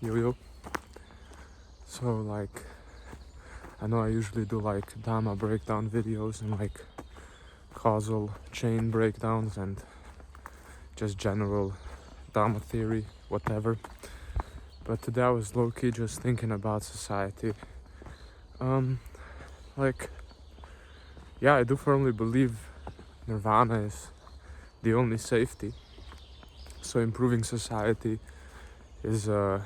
Yo. So like, I know I usually do like Dhamma breakdown videos and like causal chain breakdowns and just general Dhamma theory, whatever. But today I was low-key just thinking about society. Like, yeah, I do firmly believe Nirvana is the only safety. So improving society is, well,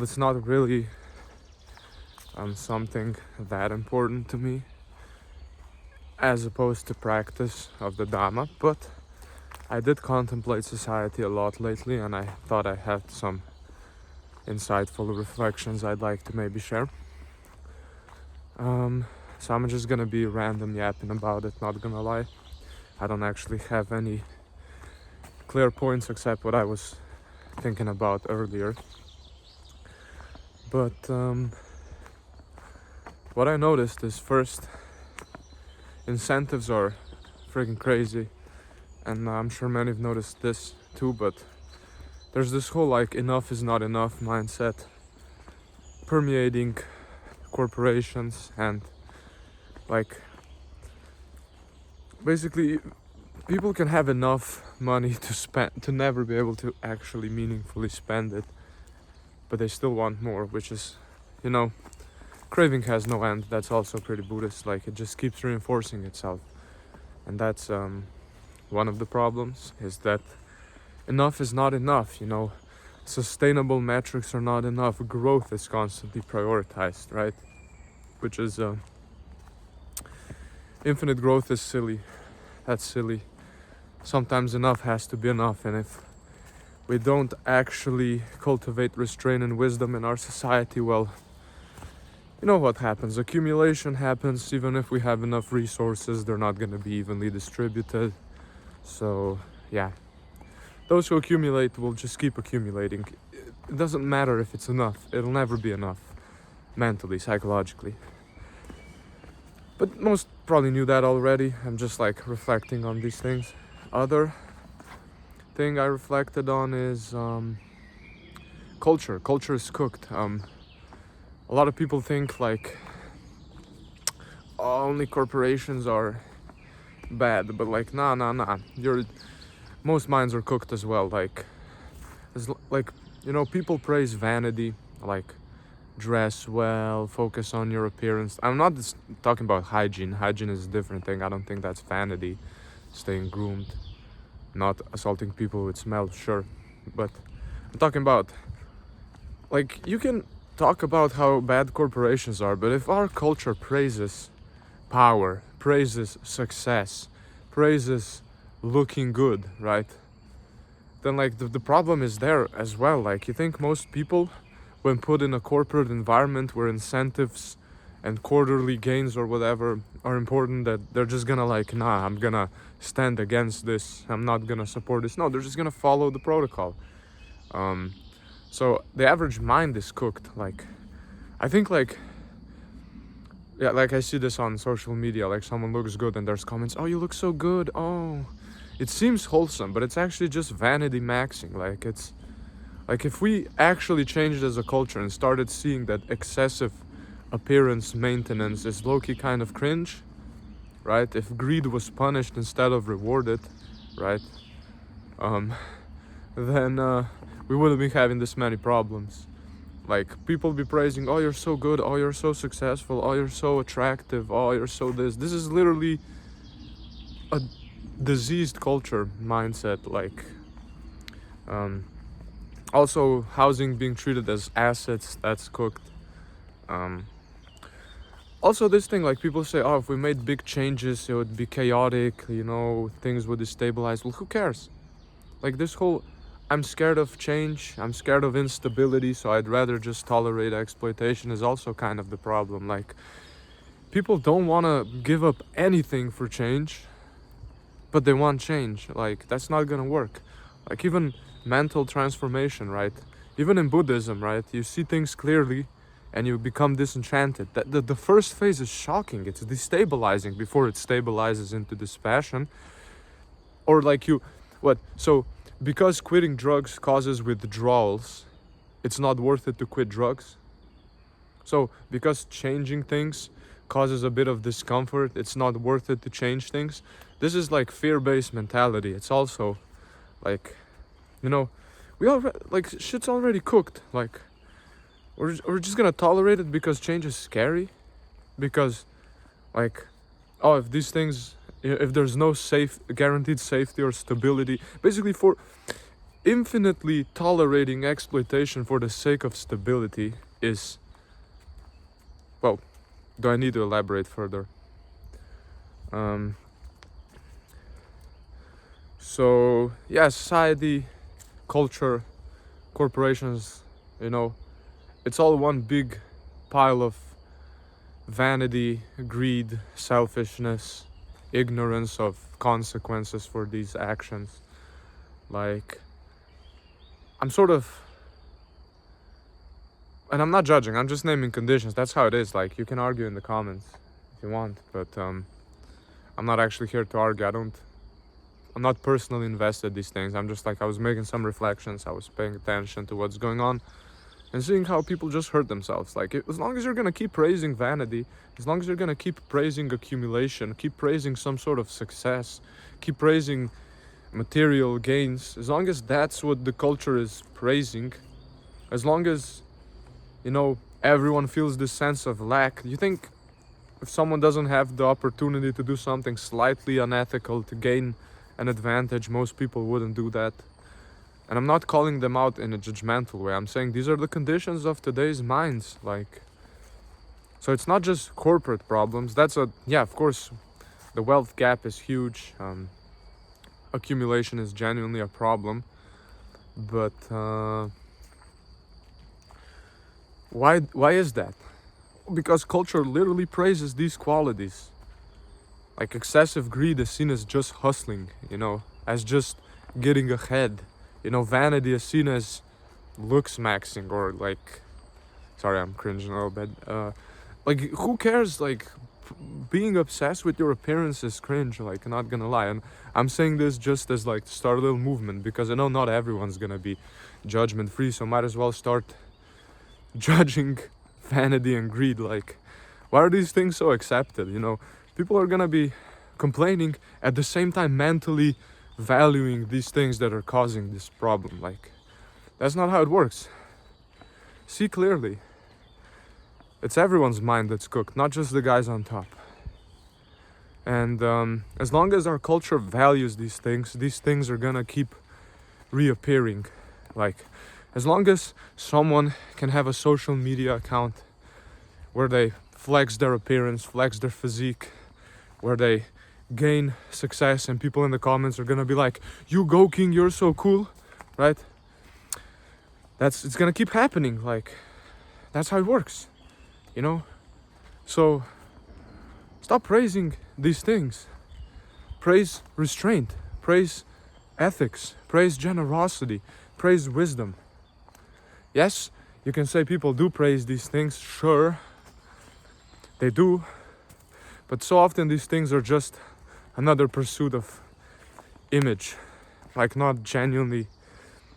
it's not really something that important to me as opposed to practice of the Dhamma, but I did contemplate society a lot lately and I thought I had some insightful reflections I'd like to maybe share. So I'm just gonna be random yapping about it, not gonna lie. I don't actually have any clear points except what I was thinking about earlier. But what I noticed is, first, incentives are freaking crazy, and I'm sure many have noticed this too, but there's this whole like enough is not enough mindset permeating corporations, and like basically people can have enough money to spend to never be able to actually meaningfully spend it, but they still want more, which is, craving has no end. That's also pretty Buddhist. Like, it just keeps reinforcing itself, and that's one of the problems, is that enough is not enough. Sustainable metrics are not enough. Growth is constantly prioritized, right? Which is infinite growth is silly. That's silly. Sometimes enough has to be enough, and if we don't actually cultivate restraint and wisdom in our society, well, you know what happens. Accumulation happens. Even if we have enough resources, they're not going to be evenly distributed. So yeah, those who accumulate will just keep accumulating. It doesn't matter if it's enough. It'll never be enough, mentally, psychologically. But most probably knew that already. I'm just like reflecting on these things. Other thing I reflected on is culture. Culture is cooked. A lot of people think like only corporations are bad, but like nah. Most minds are cooked as well. People praise vanity, like dress well, focus on your appearance. I'm not just talking about hygiene. Hygiene is a different thing. I don't think that's vanity. Staying groomed, not assaulting people with smell, sure, but I'm talking about, like, you can talk about how bad corporations are, but if our culture praises power, praises success, praises looking good, right, then like the problem is there as well. Like, you think most people, when put in a corporate environment where incentives and quarterly gains or whatever are important, that they're just gonna like, nah, I'm gonna stand against this, I'm not gonna support this? No, they're just gonna follow the protocol. So the average mind is cooked. Like, I think like, yeah, like I see this on social media, like someone looks good and there's comments, oh, you look so good, oh, it seems wholesome, but it's actually just vanity maxing. Like, it's like, if we actually changed as a culture and started seeing that excessive appearance maintenance is low-key kind of cringe, right? If greed was punished instead of rewarded, right? Then we wouldn't be having this many problems. Like, people be praising, oh, you're so good, oh, you're so successful, oh, you're so attractive, oh, you're so this. This is literally a diseased culture mindset. Like, also housing being treated as assets, that's cooked. Also this thing, like, people say, oh, if we made big changes it would be chaotic, things would destabilize. Well, who cares? Like, this whole I'm scared of change, I'm scared of instability, so I'd rather just tolerate exploitation is also kind of the problem. Like, people don't want to give up anything for change, but they want change. Like, that's not gonna work. Like, even mental transformation, right? Even in Buddhism, right? You see things clearly and you become disenchanted. The first phase is shocking. It's destabilizing before it stabilizes into dispassion. Or like so because quitting drugs causes withdrawals, it's not worth it to quit drugs. So because changing things causes a bit of discomfort, it's not worth it to change things. This is like fear-based mentality. It's also like, you know, we all like shit's already cooked. Like we're just gonna tolerate it because change is scary, because like, oh, if these things, if there's no guaranteed safety or stability, basically for infinitely tolerating exploitation for the sake of stability is, well, do I need to elaborate further? So yeah, society, culture, corporations, you know, it's all one big pile of vanity, greed, selfishness, ignorance of consequences for these actions. Like, I'm sort of, and I'm not judging, I'm just naming conditions. That's how it is. Like, you can argue in the comments if you want, but I'm not actually here to argue. I'm not personally invested in these things. I'm just like, I was making some reflections, I was paying attention to what's going on and seeing how people just hurt themselves. Like, as long as you're gonna keep praising vanity, as long as you're gonna keep praising accumulation, keep praising some sort of success, keep praising material gains, as long as that's what the culture is praising, as long as, you know, everyone feels this sense of lack. You think if someone doesn't have the opportunity to do something slightly unethical to gain an advantage, most people wouldn't do that? And I'm not calling them out in a judgmental way. I'm saying these are the conditions of today's minds. Like, so it's not just corporate problems. Yeah, of course, the wealth gap is huge. Accumulation is genuinely a problem. But why is that? Because culture literally praises these qualities. Like, excessive greed is seen as just hustling, you know, as just getting ahead. You know, vanity is seen as looks maxing, or like, sorry, I'm cringing a little bit. Like, who cares? Like, being obsessed with your appearance is cringe, like, not gonna lie. And I'm saying this just as like to start a little movement, because I know not everyone's gonna be judgment free, so might as well start judging vanity and greed. Like, why are these things so accepted? You know, people are gonna be complaining at the same time mentally valuing these things that are causing this problem. Like, that's not how it works. See clearly. It's everyone's mind that's cooked, not just the guys on top. And as long as our culture values these things are gonna keep reappearing. Like, as long as someone can have a social media account where they flex their appearance, flex their physique, where they gain success, and people in the comments are gonna be like, you go king, you're so cool, right? It's gonna keep happening. Like, that's how it works, you know? So stop praising these things. Praise restraint, praise ethics, praise generosity, praise wisdom. Yes, you can say people do praise these things, sure, they do, but so often these things are just another pursuit of image. Like, not genuinely,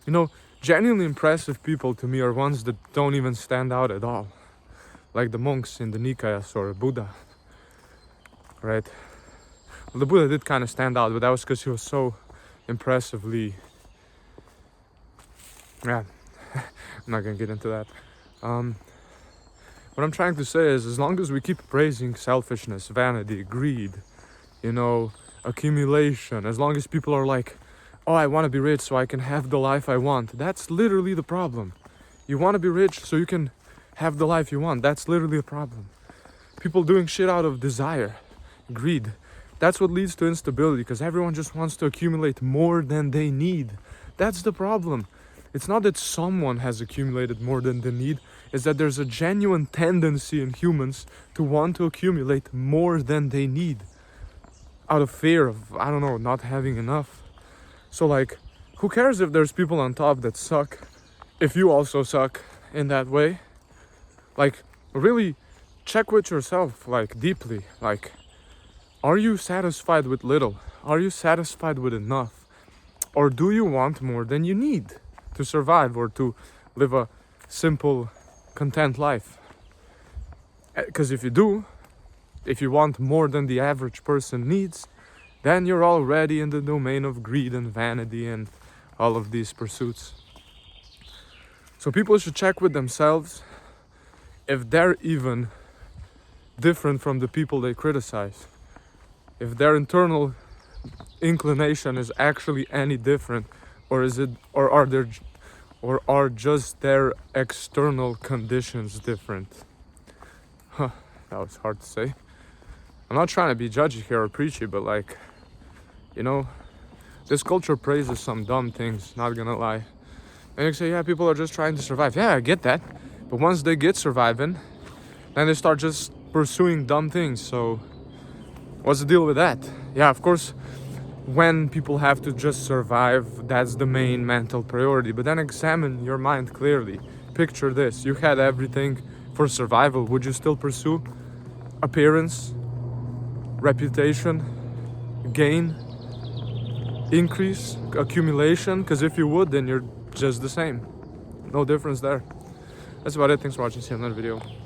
you know, genuinely impressive people to me are ones that don't even stand out at all. Like the monks in the Nikayas or Buddha, right? Well, the Buddha did kind of stand out, but that was because he was so impressively, yeah, I'm not gonna get into that. What I'm trying to say is, as long as we keep praising selfishness, vanity, greed, you know, accumulation, as long as people are like, oh, I want to be rich so I can have the life I want, that's literally the problem. You want to be rich so you can have the life you want, that's literally a problem. People doing shit out of desire, greed, that's what leads to instability, because everyone just wants to accumulate more than they need. That's the problem. It's not that someone has accumulated more than they need, it's that there's a genuine tendency in humans to want to accumulate more than they need, out of fear of, I don't know, not having enough. So like, who cares if there's people on top that suck, if you also suck in that way? Like, really check with yourself, like, deeply. Like, are you satisfied with little? Are you satisfied with enough? Or do you want more than you need to survive, or to live a simple, content life. Because if you do, if you want more than the average person needs, then you're already in the domain of greed and vanity and all of these pursuits. So people should check with themselves if they're even different from the people they criticize. If their internal inclination is actually any different, or are just their external conditions different. Huh, that was hard to say. I'm not trying to be judgy here or preachy, but like, you know, this culture praises some dumb things, not gonna lie. And you say, yeah, people are just trying to survive. Yeah, I get that. But once they get surviving, then they start just pursuing dumb things. So what's the deal with that? Yeah, of course, when people have to just survive, that's the main mental priority. But then examine your mind clearly. Picture this. You had everything for survival. Would you still pursue appearance, reputation, gain, increase, accumulation? Because if you would, then you're just the same. No difference there. That's about it. Thanks for watching. See you in another video.